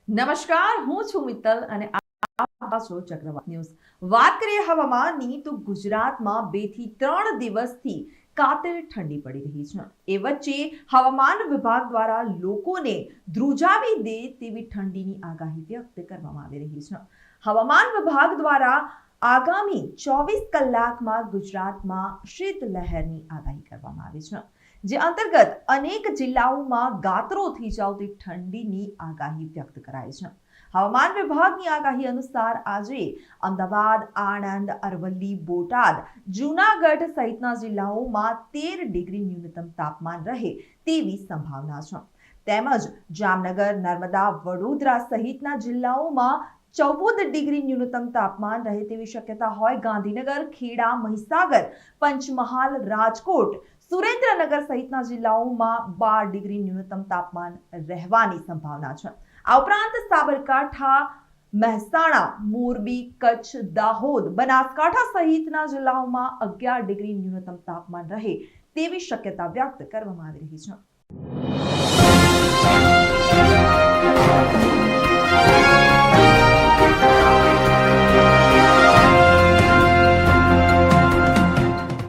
નમસ્કાર, હું છું મિત્તલ અને આપ છો ચક્રવાત ન્યૂઝ। વાત કરીએ હવામાનની તો ગુજરાતમાં 2 થી 3 દિવસથી કાતિલ ઠંડી પડી રહી છે। એ વચ્ચે હવામાન વિભાગ દ્વારા લોકોને ધ્રુજાવી દે તેવી ઠંડીની આગાહી વ્યક્ત કરવામાં આવી રહી છે। હવામાન વિભાગ દ્વારા આગામી 24 કલાકમાં ગુજરાતમાં શીતલહેરની આગાહી કરવામાં આવી છે, જે અંતર્ગત અનેક જિલ્લાઓમાં ગાત્રો થઈ જાવતી ઠંડીની આગાહી વ્યક્ત કરાઈ છે। હવામાન વિભાગની આગાહી અનુસાર આજે અમદાવાદ, આણંદ, અરવલ્લી, બોટાદ, જૂનાગઢ સહિતના જિલ્લાઓમાં 13 ડિગ્રી ન્યૂનતમ તાપમાન રહે તેવી સંભાવના છે, તેમજ જામનગર, નર્મદા, વડોદરા સહિતના જિલ્લાઓમાં 14 ડિગ્રી ન્યૂનતમ તાપમાન રહે તેવી શક્યતા હોય। ગાંધીનગર, ખેડા, મહીસાગર, પંચમહાલ, રાજકોટ, સુરેન્દ્રનગર સહિતના જિલ્લાઓમાં 12 ડિગ્રી ન્યૂનતમ તાપમાન રહેવાની સંભાવના છે। આ ઉપરાંત સાબરકાંઠા, મહેસાણા, મોરબી, કચ્છ, દાહોદ, બનાસકાંઠા સહિતના જિલ્લાઓમાં 11 ડિગ્રી ન્યૂનતમ તાપમાન રહે તેવી શક્યતા વ્યક્ત કરવામાં આવી રહી છે।